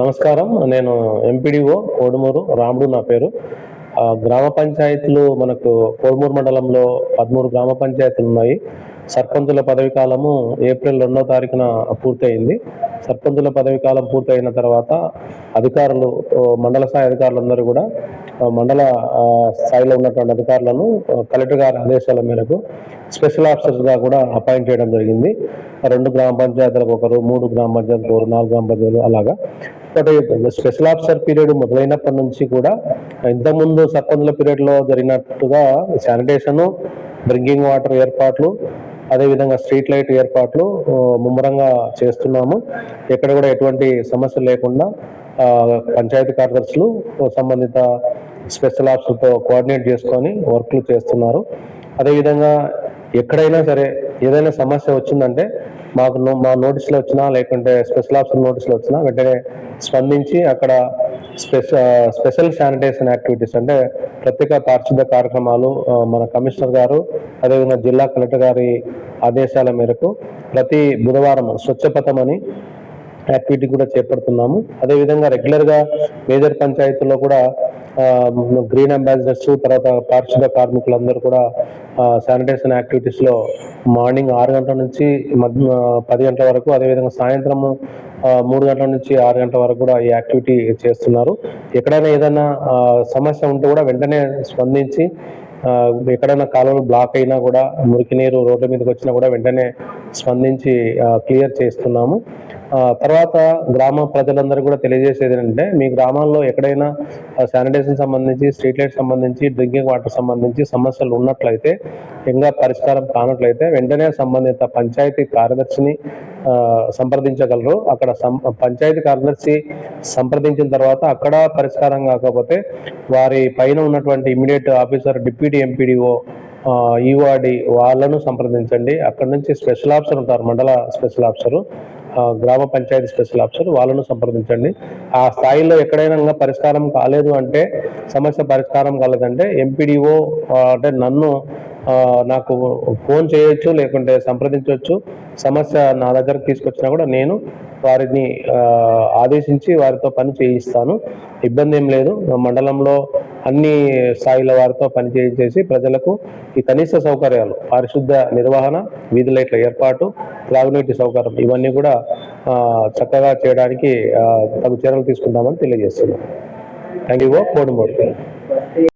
నమస్కారం. నేను ఎంపీడీఓ కోడుమూరు రాముడు నా పేరు. గ్రామ పంచాయతీలు మనకు కోడుమూరు మండలంలో 13 గ్రామ పంచాయతీలు ఉన్నాయి. సర్పంచుల పదవి కాలము ఏప్రిల్ 2వ తారీఖున పూర్తయింది. సర్పంచుల పదవి కాలం పూర్తయిన తర్వాత అధికారులు, మండల స్థాయి అధికారులందరూ కూడా మండల స్థాయిలో ఉన్నటువంటి అధికారులను కలెక్టర్ గారి ఆదేశాల మేరకు స్పెషల్ ఆఫీసర్స్గా కూడా అపాయింట్ చేయడం జరిగింది. 2 గ్రామ పంచాయతీలకు ఒకరు, 3 గ్రామ పంచాయతీలకు ఒకరు, 4 గ్రామ పంచాయతీలు అలాగా. బట్ స్పెషల్ ఆఫీసర్ పీరియడ్ మొదలైనప్పటి నుంచి కూడా ఇంతకుముందు సర్పంచుల పీరియడ్లో జరిగినట్టుగా శానిటేషను, డ్రింకింగ్ వాటర్ ఏర్పాట్లు, అదేవిధంగా స్ట్రీట్ లైట్ ఏర్పాట్లు ముమ్మరంగా చేస్తున్నాము. ఎక్కడ కూడా ఎటువంటి సమస్య లేకుండా పంచాయతీ కార్యదర్శులు సంబంధిత స్పెషల్ ఆఫీసర్తో కోఆర్డినేట్ చేసుకొని వర్క్లు చేస్తున్నారు. అదేవిధంగా ఎక్కడైనా సరే ఏదైనా సమస్య వచ్చిందంటే మాకు మా నోటీసులు వచ్చినా లేకుంటే స్పెషల్ ఆఫీసర్ నోటీసులు వచ్చినా వెంటనే స్పందించి అక్కడ స్పెషల్ శానిటేషన్ యాక్టివిటీస్ అంటే ప్రత్యేక పారిశుద్ధ కార్యక్రమాలు మన కమిషనర్ గారు అదేవిధంగా జిల్లా కలెక్టర్ గారి ఆదేశాల మేరకు ప్రతి బుధవారం స్వచ్ఛపథం అని యాక్టివిటీ కూడా చేపడుతున్నాము. అదేవిధంగా రెగ్యులర్గా మేజర్ పంచాయతీల్లో కూడా గ్రీన్ అంబాసిడర్స్, తర్వాత పారిశుద్ధ కార్మికులందరూ కూడా శానిటేషన్ యాక్టివిటీస్లో మార్నింగ్ 6 గంటల నుంచి 10 గంటల వరకు, అదేవిధంగా సాయంత్రము 3 గంటల నుంచి 6 గంటల వరకు కూడా ఈ యాక్టివిటీ చేస్తున్నారు. ఎక్కడైనా ఏదైనా సమస్య ఉంటే కూడా వెంటనే స్పందించి ఎక్కడైనా కాలువలు బ్లాక్ అయినా కూడా, మురికి నీరు రోడ్ల మీదకి వచ్చినా కూడా వెంటనే స్పందించి క్లియర్ చేస్తున్నాము. తర్వాత గ్రామ ప్రజలందరూ కూడా తెలియజేసేది ఏంటంటే, మీ గ్రామాల్లో ఎక్కడైనా శానిటేషన్ సంబంధించి, స్ట్రీట్ లైట్ సంబంధించి, డ్రింకింగ్ వాటర్ సంబంధించి సమస్యలు ఉన్నట్లయితే, ఇంకా పరిష్కారం కానట్లయితే వెంటనే సంబంధిత పంచాయతీ కార్యదర్శిని సంప్రదించగలరు. అక్కడ పంచాయతీ కార్యదర్శి సంప్రదించిన తర్వాత అక్కడ పరిష్కారం కాకపోతే వారి పైన ఉన్నటువంటి ఇమ్మీడియట్ ఆఫీసర్, డిప్యూటీ ఎంపీడీఓ, ఈవాడి వాళ్ళను సంప్రదించండి. అక్కడ నుంచి స్పెషల్ ఆఫీసర్ ఉంటారు, మండల స్పెషల్ ఆఫీసరు, గ్రామ పంచాయతీ స్పెషల్ ఆఫీసర్, వాళ్ళను సంప్రదించండి. ఆ స్థాయిలో ఎక్కడైనా పరిష్కారం కాలేదు అంటే, సమస్య పరిష్కారం కాలేదంటే ఎంపీడీఓ అంటే నాకు ఫోన్ చేయొచ్చు, లేకుంటే సంప్రదించవచ్చు. సమస్య నా దగ్గరకు తీసుకొచ్చినా కూడా నేను వారిని ఆదేశించి వారితో పని చేయిస్తాను. ఇబ్బంది ఏం లేదు. మండలంలో అన్ని స్థాయిల వారితో పని చేయించేసి ప్రజలకు ఈ కనీస సౌకర్యాలు, పారిశుద్ధ నిర్వహణ, వీధి లైట్ల ఏర్పాటు, త్రాగునీటి సౌకర్యం ఇవన్నీ కూడా చక్కగా చేయడానికి తగు చర్యలు తీసుకుంటామని తెలియజేస్తున్నాను. Thank you. కోడుమూరు.